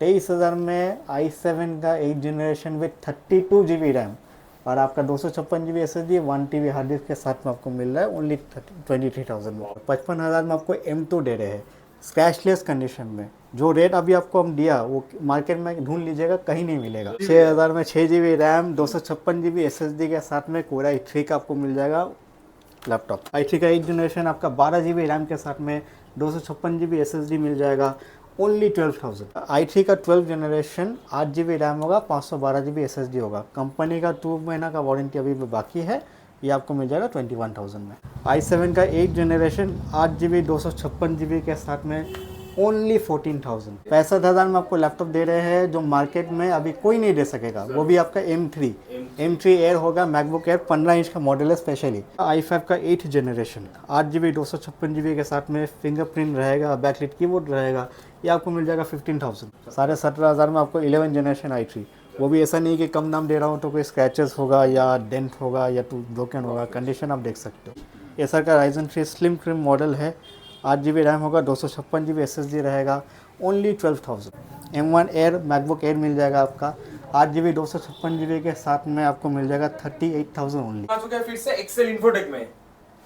23,000 में i7 का 8 generation with 32 GB RAM और आपका 256 GB SSD 1 TB hard disk के साथ में आपको मिल रहा है ओनली 23,000 में। 55,000 में आपको M2 दे रहे हैं स्क्रैचलेस कंडीशन में। जो रेट अभी आपको हम दिया वो मार्केट में ढूंढ लीजिएगा, कहीं नहीं मिलेगा। 6,000 में 6 GB रैम 256 GB SSD के साथ में कोरा i3 का आपको मिल जाएगा लैपटॉप। i3 का 8 जनरेशन आपका 12 GB रैम के साथ में 256 GB SSD मिल जाएगा ओनली 12,000। i3 का 12 जनरेशन 8 GB रैम होगा, 512 GB SSD होगा। कंपनी का 2 महीना का वारंटी अभी भी बाकी है, ये आपको मिल जाएगा 21,000 में। i7 का 8 जनरेशन 8 GB 256 GB के साथ में ओनली 14,000। 65,000 में आपको लैपटॉप दे रहे हैं जो मार्केट में अभी कोई नहीं दे सकेगा, वो भी आपका M3 एयर होगा, मैकबुक एयर 15 इंच का मॉडल है स्पेशली। i5 का 8 जनरेशन 8 GB 256 GB के साथ में फिंगरप्रिंट रहेगा, बैकलाइट कीबोर्ड रहेगा, ये आपको मिल जाएगा 15,000। 17,500 में आपको 11 जनरेशन i3, वो भी ऐसा नहीं कि कम दाम दे रहा हूँ तो कोई स्क्रैचेस होगा या डेंट होगा या तो ब्रोकन होगा, कंडीशन आप देख सकते हो। एसर का Ryzen 3 स्लिम ट्रिम मॉडल है, 8 GB रैम होगा, 256 GB SSD रहेगा only 12,000। M1 Air MacBook Air मिल जाएगा आपका 8 GB 256 GB के साथ में आपको मिल जाएगा 38,000 ओनली। आ चुके हैं फिर से एक्सेल इन्फोटेक में।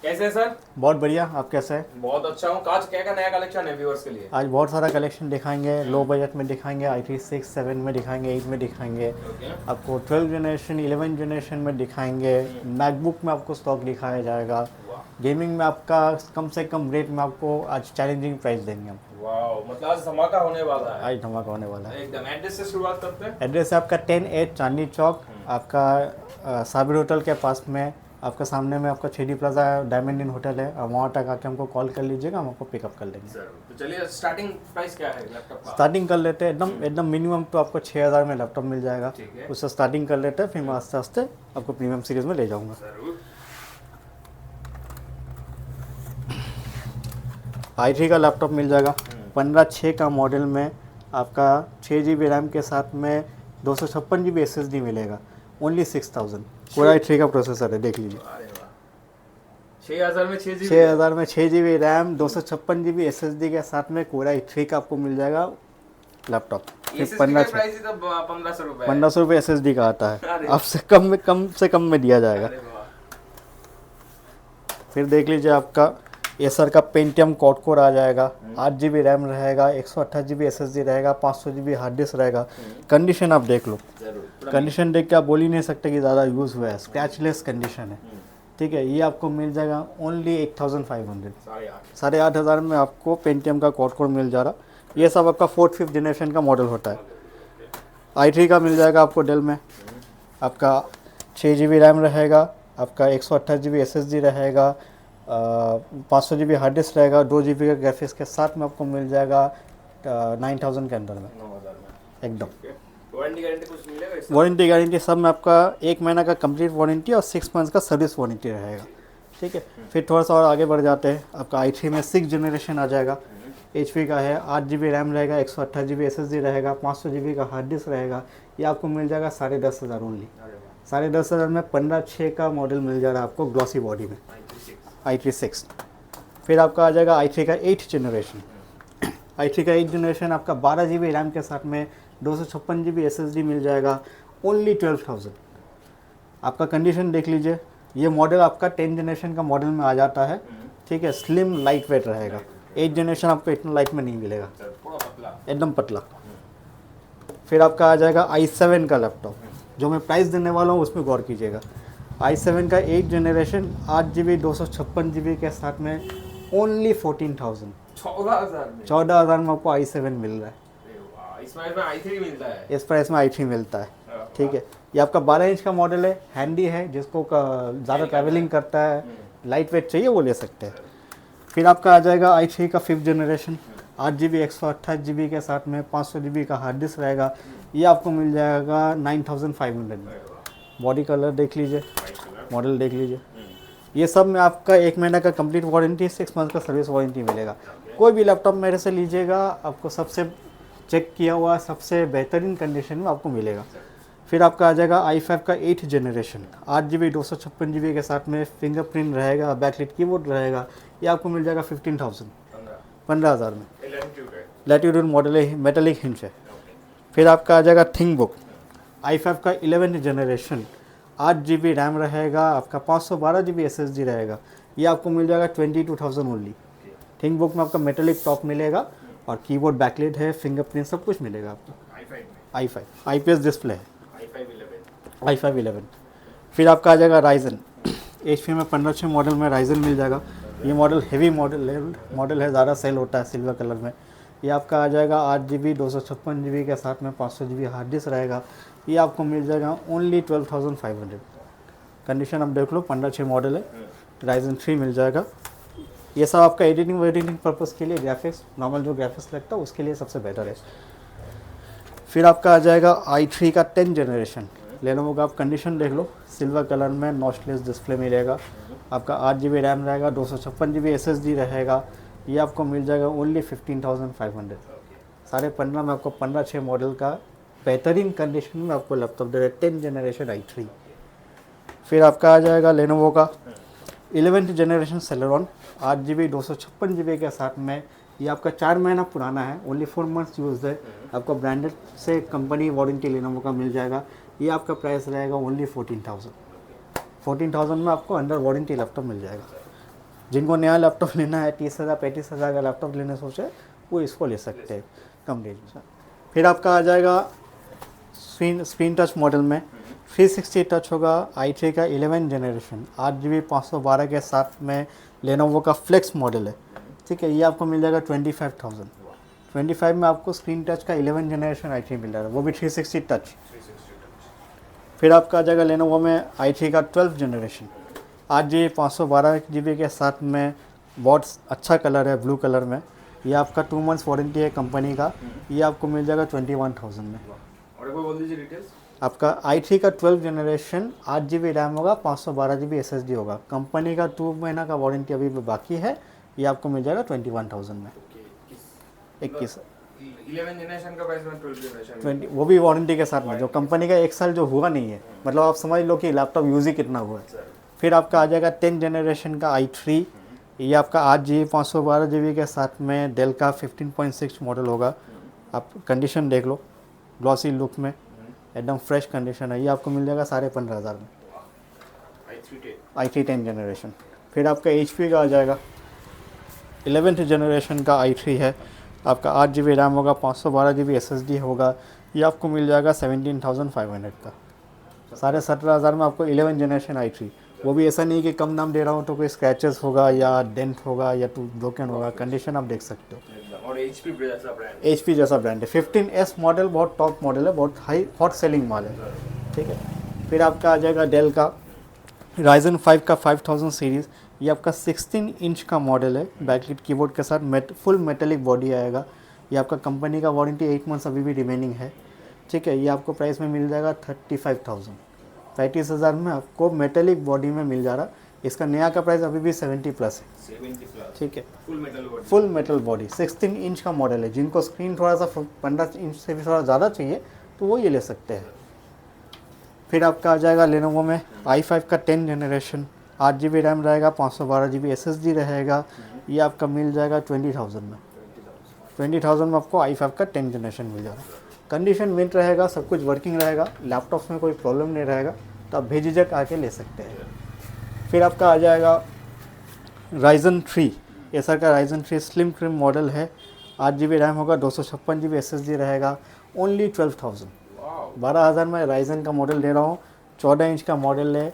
कैसे है सर? बहुत बढ़िया, आप कैसे हैं? बहुत अच्छा हूँ। आज क्या क्या नया कलेक्शन है व्यूअर्स के लिए? आज बहुत सारा कलेक्शन दिखाएंगे, लो बजट में दिखाएंगे, i3 6, 7 में दिखाएंगे, 8 में दिखाएंगे, आपको 12 जनरेशन 11 जनरेशन में दिखाएंगे, मैकबुक में आपको स्टॉक दिखाया जाएगा, गेमिंग में आपका कम से कम रेट में आपको आज चैलेंजिंग प्राइस देंगे हम। वाओ, मतलब आज धमाका होने वाला है। आज धमाका होने वाला है एकदम। एड्रेस से शुरुआत करते हैं। एड्रेस है आपका 10A चांदनी चौक, आपका साबिर होटल के पास में, आपका सामने में आपका 3D प्लाजा डायमंड इन होटल है, और वहाँ तक आके हमको कॉल कर लीजिएगा, हम आपको पिकअप कर लेंगे। तो चलिए स्टार्टिंग प्राइस क्या है लैपटॉप का? स्टार्टिंग कर लेते हैं एकदम मिनिमम तो आपको 6,000 में लैपटॉप मिल जाएगा, ठीक है। उससे स्टार्टिंग कर लेते हैं, फिर मैं आस्ते आस्ते आपको प्रीमियम सीरीज में ले जाऊँगा। जरूर। i3 का लैपटॉप मिल जाएगा 15/6 का मॉडल में, आपका 6 GB रैम के साथ में 256 GB SSD मिलेगा ओनली 6,000। पूरा i3 का प्रोसेसर है, देख लीजिए। अरे वाह, 6,000 में 6 GB। 6,000 में 6 GB रैम 256 GB SSD के साथ में कोरा i3 का आपको मिल जाएगा लैपटॉप। 1500 रुपए। 1500 रुपये SSD का आता है, अरे आपसे कम में दिया जाएगा। अरे वाह। फिर देख लीजिए आपका एसर का पेंटियम क्वाड कोर आ जाएगा, 8 GB रैम रहेगा, 128 GB SSD रहेगा, 500 GB हार्ड डिस्क रहेगा। कंडीशन आप देख लो, जरूर। कंडीशन देख के आप बोल ही नहीं सकते कि ज़्यादा यूज़ हुआ है, स्क्रैचलेस कंडीशन है, ठीक है। ये आपको मिल जाएगा ओनली 8,500। 8,500 में आपको पेंटियम का क्वाड कोर मिल जा रहा। ये सब आपका 4th 5th जनरेशन का मॉडल होता है। i3 का मिल जाएगा आपको डेल में, आपका 6 GB रैम रहेगा, आपका 128 GB SSD रहेगा, 500 GB हार्ड डिस्क रहेगा, 2 GB का ग्राफिक्स के साथ में आपको मिल जाएगा 9,000 के अंदर में 9,000 में एकदम। वारंटी गारंटी कुछ मिलेगा इसमें? वारंटी गारंटी सब में आपका 1 महीना का कंप्लीट वारंटी और 6 मंथ्स का सर्विस वारंटी रहेगा, ठीक है। फिर थोड़ा सा और आगे बढ़ जाते हैं, आपका i3 में 6 जनरेशन आ जाएगा, HP का है, 8 GB रैम रहेगा, 128 GB SSD रहेगा, 500 GB का हार्ड डिस्क रहेगा, ये आपको मिल जाएगा 10,500 ओनली। 10,500 में 15/6 का मॉडल मिल जा रहा है आपको ग्लॉसी बॉडी में, i3 6। फिर आपका आ जाएगा i3 का 8 जनरेशन। i3 का 8 जनरेशन आपका 12 GB रैम के साथ में 256 GB SSD मिल जाएगा ओनली 12,000। आपका कंडीशन देख लीजिए, ये मॉडल आपका 10 जनरेशन का मॉडल में आ जाता है, ठीक है। स्लिम लाइट वेट रहेगा, 8 जनरेशन आपको इतना लाइट में नहीं मिलेगा, एकदम पतला। फिर आपका आ जाएगा i7 का लैपटॉप, जो मैं प्राइस देने वाला हूँ उसमें गौर कीजिएगा। i7 का 8 जनरेशन 8 GB 256 GB के साथ में ओनली 14,000। 14,000 में आपको i7 मिल रहा है। इसमें i3 मिलता है। इस प्राइस में i3 मिलता है, ठीक है। ये आपका 12 इंच का मॉडल है, हैंडी है, जिसको ज़्यादा ट्रैवलिंग करता है, लाइट वेट चाहिए वो ले सकते हैं। फिर आपका आ जाएगा i3 का 5th जनरेशन 8 GB 128 GB के साथ में 500 GB का हार्ड डिस्क रहेगा, ये आपको मिल जाएगा 9,500 में। बॉडी कलर देख लीजिए, मॉडल देख लीजिए, ये सब में आपका 1 महीना का कंप्लीट वारंटी, 6 मंथ का सर्विस वारंटी मिलेगा। कोई भी लैपटॉप मेरे से लीजिएगा, आपको सबसे चेक किया हुआ सबसे बेहतरीन कंडीशन में आपको मिलेगा। फिर आपका आ जाएगा i5 का 8 जनरेशन 8 GB 256 GB के साथ में फिंगरप्रिंट रहेगा, बैकलाइट कीबोर्ड रहेगा, ये आपको मिल जाएगा 15,000 में। लैटिट्यूड मॉडल है, मेटालिक हिंच है, फिर आपका आ जाएगा थिंकबुक i5 का 11th जनरेशन, 8 GB रैम रहेगा, आपका 512 GB SSD रहेगा। ये आपको मिल जाएगा 22,000 ओनली। थिंकबुक में आपका मेटेलिक टॉप मिलेगा और कीबोर्ड बैकलाइट है, फिंगरप्रिंट सब कुछ मिलेगा आपको। i5 IPS डिस्प्ले है, i5 11। फिर आपका आ जाएगा राइजन, HP में 1500 मॉडल में राइजन मिल जाएगा। ये मॉडल हेवी मॉडल है, ज़्यादा सेल होता है सिल्वर कलर में। ये आपका आ जाएगा 8 GB 256 GB के साथ में 500 GB हार्ड डिस्क रहेगा। ये आपको मिल जाएगा ओनली 12,500। कंडीशन आप देख लो, 1500 मॉडल है, राइजन 3 मिल जाएगा। ये सब आपका एडिटिंग पर्पज़ के लिए, ग्राफिक्स नॉर्मल जो ग्राफिक्स लगता है उसके लिए सबसे बेटर है। फिर आपका आ जाएगा i3 का 10th जनरेशन, लेनोवो का। आप कंडीशन देख लो, सिल्वर कलर में नॉचलेस डिस्प्ले मिलेगा, आपका 8 GB रैम रहेगा, 256 GB SSD रहेगा। ये आपको मिल जाएगा ओनली 15,500। 15.5 में आपको 15/6 मॉडल का बेहतरीन कंडीशन में आपको लैपटॉप दे रहे हैं, 10th जनरेशन i3। फिर आपका आ जाएगा लेनोवो का 11th generation Celeron, 8 GB 256 GB के साथ में। ये आपका 4 महीना पुराना है, ओनली 4 मंथ्स यूज़ है। आपको ब्रांडेड से कंपनी वारंटी लेनोवो का मिल जाएगा। ये आपका प्राइस रहेगा ओनली 14,000 में आपको अंडर वारंटी लैपटॉप मिल जाएगा। जिनको नया लैपटॉप लेना है, 30,000 35,000 का लैपटॉप लेने सोचे, वो इसको ले सकते हैं कम रेंज में। फिर आपका आ जाएगा स्क्रीन टच मॉडल में 360 टच होगा, i3 का 11th जनरेशन, 8 GB 512 के साथ में लेनोवो का फ्लेक्स मॉडल है, ठीक है। ये आपको मिल जाएगा 25,000। 25 में आपको स्क्रीन टच का 11th जनरेशन i3 मिल जाएगा, वो भी 360 टच। फिर आपका आ जाएगा लेनोवो में i3 का 12th जनरेशन, 8 GB 512 GB के साथ में। बहुत अच्छा कलर है, ब्लू कलर में। ये आपका 2 मंथ्स वारंटी है कंपनी का। ये आपको मिल जाएगा 21,000 में। और एक बार बोल दीजिए डिटेल्स। आपका i3 का 12th जनरेशन, 8 GB रैम होगा, 512 GB SSD होगा। कंपनी का 2 महीना का वारंटी अभी भी बाकी है। ये आपको मिल जाएगा 21,000 में। 21 11 जनरेशन का प्राइस में 12 जनरेशन 20, वो भी वारंटी के साथ में, जो कंपनी का 1 साल जो हुआ नहीं है, मतलब आप समझ लो कि लैपटॉप यूज़ ही कितना हुआ है। फिर आपका आ जाएगा 10th जनरेशन का i3। ये आपका 8 GB 512 GB के साथ में डेल का 15.6 मॉडल होगा। आप कंडीशन देख लो, ग्लॉसी लुक में एकदम फ्रेश कंडीशन है। ये आपको मिल जाएगा 15,500 में, i3 10th जनरेशन। फिर आपका HP का आ जाएगा 11th जनरेशन का i3 है, आपका 8 GB रैम होगा, 512 GB SSD होगा। ये आपको मिल जाएगा 17,500 का। 17,500 में आपको 11th जनरेशन i3। वो भी ऐसा नहीं कि कम दाम दे रहा हूँ तो कोई स्क्रैचेस होगा या डेंट होगा या तो ब्रोकन होगा, कंडीशन आप देख सकते हो। और HP जैसा ब्रांड है। 15S मॉडल बहुत टॉप मॉडल है, बहुत हाई हॉट सेलिंग माल है, ठीक है। फिर आपका आ जाएगा डेल का Ryzen 5 का 5000 सीरीज़। ये आपका 16 इंच का मॉडल है, बैकलाइट कीबोर्ड के साथ फुल मेटेलिक बॉडी आएगा। ये आपका कंपनी का वारंटी 8 मंथ्स अभी भी रिमेनिंग है, ठीक है। ये आपको प्राइस में मिल जाएगा 35,000। 35,000 में आपको मेटेलिक बॉडी में मिल जा रहा। इसका नया का प्राइस अभी भी 70+ है, ठीक है। फुल मेटल बॉडी 16 इंच का मॉडल है। जिनको स्क्रीन थोड़ा सा 15 इंच से भी थोड़ा ज़्यादा चाहिए तो वो ये ले सकते हैं। फिर आपका आ जाएगा लेनोवो में i5 का 10th जनरेशन, 8 GB रैम रहेगा, 512 GB SSD रहेगा। ये आपका मिल जाएगा 20,000 में। 20,000 में आपको i5 का 10th जनरेशन मिल जाएगा। कंडीशन मिनट रहेगा, सब कुछ वर्किंग रहेगा, लैपटॉप्स में कोई प्रॉब्लम नहीं रहेगा, तो आप बेझिझक आके ले सकते हैं। फिर आपका आ जाएगा Ryzen 3, एसर का Ryzen 3 स्लिम ट्रिम मॉडल है, 8 GB रैम होगा, 256 GB SSD रहेगा, ओनली 12,000। 12,000 में Ryzen का मॉडल दे रहा हूँ। 14 इंच का मॉडल है,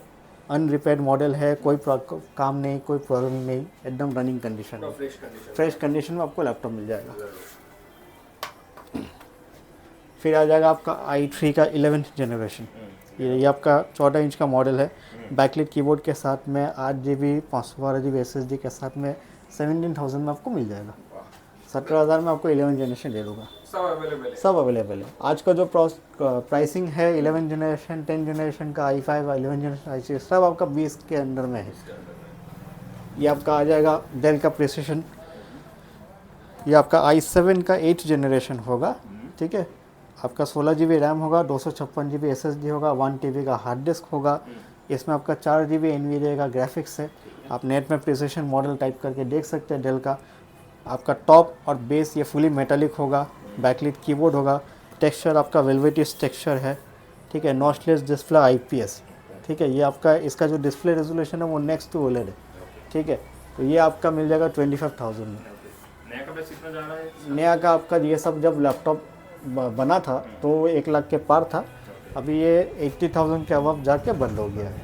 अनरिपेयर्ड मॉडल है, कोई काम नहीं, कोई प्रॉब्लम नहीं, एकदम रनिंग कंडीशन है, फ्रेश कंडीशन में आपको लैपटॉप मिल जाएगा। फिर आ जाएगा आपका i3 का 11th जनरेशन। ये आपका 14 इंच का मॉडल है, बैकलाइट कीबोर्ड के साथ में, 8 GB 512 GB SSD के साथ में, 17,000 में आपको मिल जाएगा। 17,000 में आपको 11th जनरेशन दे दूँगा। सब अवेलेबल है। आज का जो प्राइसिंग है 11th जनरेशन, 10th जनरेशन का i5, 11th जनरेशन i6 सब आपका 20 के अंदर में है। ये आपका आ जाएगा डेल का प्रिसिशन। ये आपका i7 का 8th जनरेशन होगा, ठीक है। आपका 16 GB रैम होगा, 256 GB SSD होगा, 1 TB का हार्ड डिस्क होगा। इसमें आपका 4 GB NVIDIA का ग्राफिक्स है। आप नेट में प्रिसिशन मॉडल टाइप करके देख सकते हैं डेल का। आपका टॉप और बेस ये फुली मेटालिक होगा, बैकलाइट कीबोर्ड होगा, टेक्सचर आपका वेलवेटिस टेक्सचर है, ठीक है। नॉचलेस डिस्प्ले IPS, ठीक है। ये आपका इसका जो डिस्प्ले रेजोल्यूशन है वो नेक्स्ट टू OLED है, ठीक है। तो ये आपका मिल जाएगा 25,000 में। नया का प्राइस कितना जा रहा है? नया का आपका ये सब जब लैपटॉप बना था तो 1 लाख के पार था, अभी ये 80,000 के अबव जाके बंद हो गया है,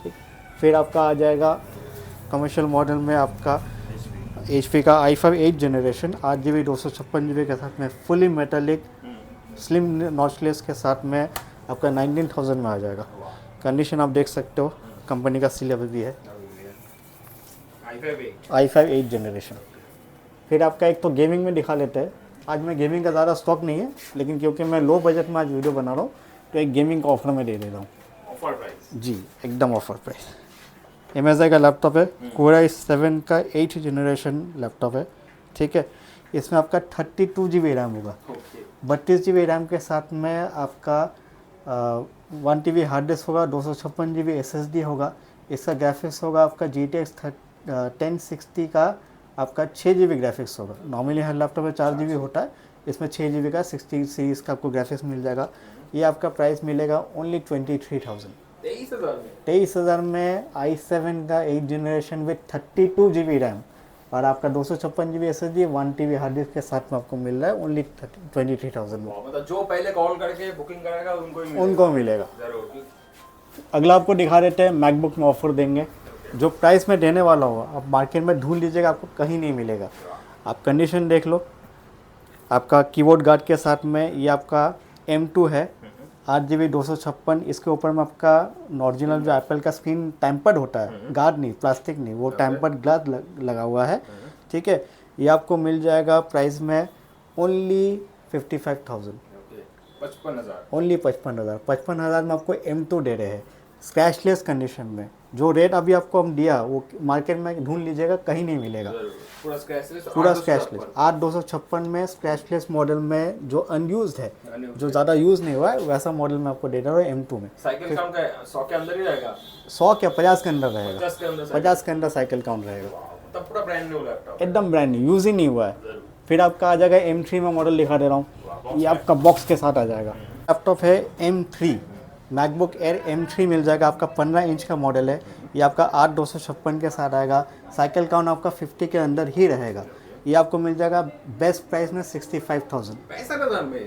ठीक। फिर आपका आ जाएगा कमर्शियल मॉडल में आपका HP का i5 8 जनरेशन 8GB 256GB के साथ में फुली मेटालिक स्लिम नॉचलेस के साथ में आपका 19,000 में आ जाएगा। कंडीशन आप देख सकते हो, कंपनी का सील अभी भी है। i5 8 generation. फिर आपका एक तो गेमिंग में दिखा लेते हैं। आज मैं गेमिंग का ज़्यादा स्टॉक नहीं है, लेकिन क्योंकि मैं लो बजट में आज वीडियो बना रहा हूँ तो एक गेमिंग का ऑफर में दे रहा हूँ। Offer price? जी, एकदम ऑफर प्राइस। MSI का लैपटॉप है, Core i7 का 8 जनरेशन लैपटॉप है, ठीक है। इसमें आपका 32GB रैम होगा, 32GB रैम के साथ में आपका 1 TB हार्ड डिस्क होगा, 256GB SSD होगा। इसका ग्राफिक्स होगा आपका GTX 1060 का आपका 6GB ग्राफिक्स होगा। नॉर्मली हर लैपटॉप में 4GB होता है, इसमें 6GB का 60 सीरीज़ का आपको ग्राफिक्स मिल जाएगा। ये आपका प्राइस मिलेगा ओनली 23,000। 23,000 में i7 का 8 जनरेशन विथ 32GB रैम और आपका 256GB SSD 1 TB hard disk के साथ में आपको मिल रहा है ओनली 23,000 में। मतलब जो पहले कॉल करके बुकिंग कराएगा उनको मिलेगा। जरूर। अगला आपको दिखा देते हैं, मैकबुक में ऑफर देंगे जो प्राइस में देने वाला हो आप मार्केट में ढूंढ लीजिएगा, आपको कहीं नहीं मिलेगा। आप कंडीशन देख लो, आपका कीबोर्ड गार्ड के साथ में ये आपका M2 है, 8GB 256। इसके ऊपर में आपका ओरिजिनल जो एप्पल का स्क्रीन टेम्पर्ड होता है, गार्ड नहीं, प्लास्टिक नहीं, वो टेम्पर्ड ग्लास लगा हुआ है, ठीक है। ये आपको मिल जाएगा प्राइस में ओनली 55,000। 55,000? ओनली 55,000। 55,000 में आपको M2 दे रहे हैं स्क्रैचलेस कंडीशन में। जो रेट अभी आपको हम दिया वो मार्केट में ढूंढ लीजिएगा, कहीं नहीं मिलेगा। पूरा स्क्रैचलेस? पूरा स्क्रैचलेस 8/256 में स्क्रैचलेस मॉडल में जो अनयूज्ड है, जो ज़्यादा यूज़ नहीं हुआ है, वैसा मॉडल में आपको दे रहा हूँ M2 में। साइकिल काउंट का 100 के अंदर ही रहेगा? 100 क्या 50 के अंदर रहेगा, 50 के अंदर? 50 के अंदर साइकिल काउंट रहेगा। तब पूरा ब्रांड न्यू लैपटॉप? एकदम ब्रांड न्यू, यूज़ ही नहीं हुआ है। फिर आपका आ जाएगा M3 में मॉडल दिखा दे रहा हूँ, ये आपका बॉक्स के साथ आ जाएगा। लैपटॉप है M3, मैकबुक एयर M3 मिल जाएगा आपका। 15 इंच का मॉडल है, ये आपका 8/256 के साथ आएगा। साइकिल काउंट आपका 50 के अंदर ही रहेगा। ये आपको मिल जाएगा बेस्ट प्राइस में 65,000।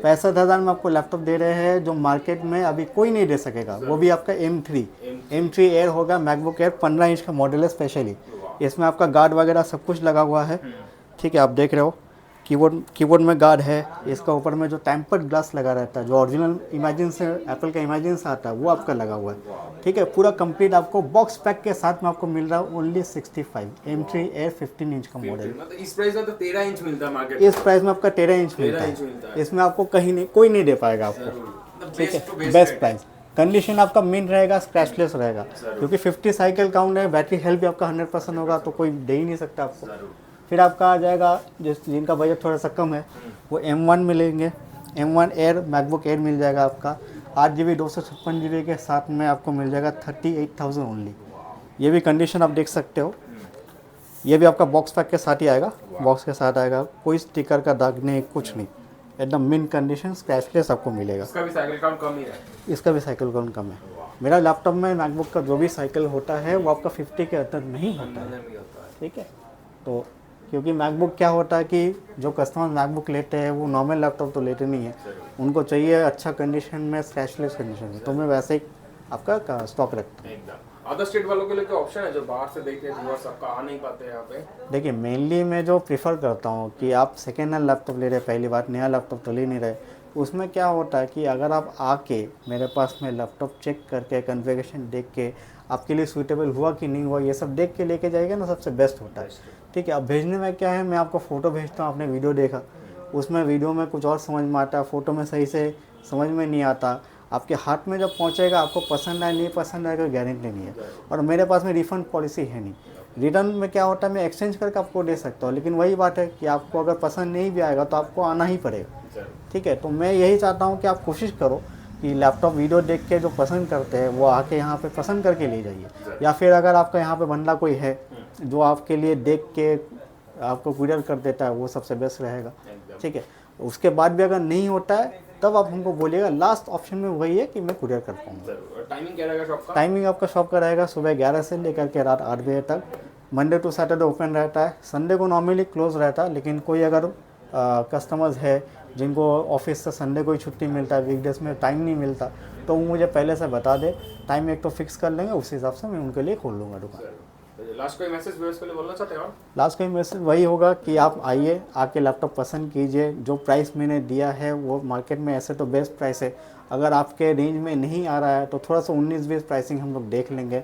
65,000 में आपको लैपटॉप दे रहे हैं जो मार्केट में अभी कोई नहीं दे सकेगा, वो भी आपका M3 एयर होगा। मैकबुक एयर 15 इंच का मॉडल है स्पेशली। इसमें आपका गार्ड वगैरह सब कुछ लगा हुआ है, ठीक है। आप देख रहे हो कीबोर्ड में गार्ड है। इसका ऊपर में जो टेम्पर्ड ग्लास लगा रहता है, जो ओरिजिनल इमेजिन से एप्पल का इमेजिन से आता है, वो आपका लगा हुआ है, ठीक है। पूरा कंप्लीट आपको बॉक्स पैक के साथ में आपको मिल रहा है ओनली 65। M3 एयर 15 इंच का मॉडल। मतलब इस प्राइस में तो 13 इंच मिलता है मार्केट? इस प्राइस में आपका 13 इंच मिलता है। इसमें आपको कहीं नहीं, कोई नहीं दे पाएगा आपको, ठीक है। Best price. कंडीशन आपका मिन रहेगा, स्क्रैचलेस रहेगा, क्योंकि 50 साइकिल काउंट है। बैटरी हेल्थ भी आपका 100% होगा, तो कोई दे ही नहीं सकता आपको। फिर आपका आ जाएगा जिनका बजट थोड़ा सा कम है, वो M1 मिलेंगे। M1 एयर मैकबुक एयर मिल जाएगा आपका 8GB 256GB के साथ में आपको मिल जाएगा 38,000 ओनली। ये भी कंडीशन आप देख सकते हो। ये भी आपका बॉक्स पैक के साथ ही आएगा, बॉक्स के साथ आएगा, कोई स्टिकर का दाग नहीं, कुछ नहीं, एकदम मिन कंडीशन, स्क्रैचलेस आपको मिलेगा। इसका भी साइकिल काउंट कम ही है? इसका भी साइकिल काउंट कम है। मेरा लैपटॉप में मैकबुक का जो भी साइकिल होता है वो आपका 50 के अंदर नहीं होता है, ठीक है। तो क्योंकि मैकबुक क्या होता है कि जो कस्टमर मैकबुक लेते हैं वो नॉर्मल लैपटॉप तो लेते नहीं है, उनको चाहिए अच्छा कंडीशन में, स्क्रैचलेस कंडीशन में। तो मैं वैसे ही आपका स्टॉक रखता हूँ। अदर स्टेट वालों के लिए क्या ऑप्शन है जो बाहर से देख के व्यूअर्स आपका आ नहीं पाते यहाँ पे? देखिए, मेनली मैं जो प्रीफर करता हूँ कि आप सेकेंड हैंड लैपटॉप ले रहे, पहली बात नया लैपटॉप तो ले नहीं रहे। उसमें क्या होता है कि अगर आप आके मेरे पास में लैपटॉप चेक करके, कन्फिगरेशन देख के, आपके लिए सूटेबल हुआ कि नहीं हुआ, ये सब देख के लेके जाएगा ना, सबसे बेस्ट होता है, ठीक है। अब भेजने में क्या है, मैं आपको फ़ोटो भेजता हूँ, आपने वीडियो देखा, उसमें वीडियो में कुछ और समझ में आता है, फ़ोटो में सही से समझ में नहीं आता। आपके हाथ में जब पहुँचेगा आपको पसंद आए नहीं पसंद आएगा गारंटी नहीं है। और मेरे पास में रिफ़ंड पॉलिसी है नहीं। रिटर्न में क्या होता है, मैं एक्सचेंज करके आपको दे सकता हूँ, लेकिन वही बात है कि आपको अगर पसंद नहीं भी आएगा तो आपको आना ही पड़ेगा, ठीक है। तो मैं यही चाहता हूँ कि आप कोशिश करो कि लैपटॉप वीडियो देख के जो पसंद करते हैं वो आके यहाँ पे पसंद करके ले जाइए, या फिर अगर आपका यहाँ पे बंदा कोई है जो आपके लिए देख के आपको कुरियर कर देता है, वो सबसे बेस्ट रहेगा, ठीक है। उसके बाद भी अगर नहीं होता है तब आप हमको बोलिएगा। लास्ट ऑप्शन में वही है कि मैं कुरियर कर पाऊँगा। जरूर। टाइमिंग क्या रहेगा शॉप का? टाइमिंग आपका शॉप का रहेगा सुबह 11 से लेकर के रात 8 बजे तक। मंडे टू सैटरडे ओपन रहता है, संडे को नॉर्मली क्लोज रहता है, लेकिन कोई अगर कस्टमर्स है जिनको ऑफिस से संडे को ही छुट्टी मिलता है, वीकडेज में टाइम नहीं मिलता, तो वो मुझे पहले से बता दे, टाइम एक तो फिक्स कर लेंगे, उस हिसाब से मैं उनके लिए खोल लूँगा दुकान। लास्ट कोई मैसेज व्यूअर्स के लिए बोलना चाहते हैं आप? लास्ट का मैसेज वही होगा कि आप आइए, आके लैपटॉप पसंद कीजिए। जो प्राइस मैंने दिया है वो मार्केट में ऐसे तो बेस्ट प्राइस है, अगर आपके रेंज में नहीं आ रहा है तो थोड़ा सा 19-20 प्राइसिंग हम लोग देख लेंगे,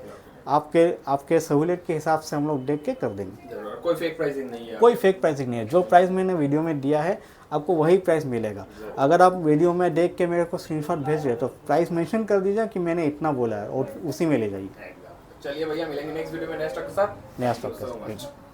आपके सहूलियत के हिसाब से हम लोग देख के कर देंगे। जरूर। कोई फेक प्राइसिंग नहीं है? कोई फेक प्राइसिंग नहीं है, जो प्राइस मैंने वीडियो में दिया है आपको वही प्राइस मिलेगा। अगर आप वीडियो में देख के मेरे को स्क्रीनशॉट भेज रहे तो प्राइस मेंशन कर दीजिए कि मैंने इतना बोला है और उसी में ले जाइए। चलिए भैया, मिलेंगे नेक्स्ट वीडियो में नए स्टॉक के साथ। नया स्टॉक Thank you so के much. साथ।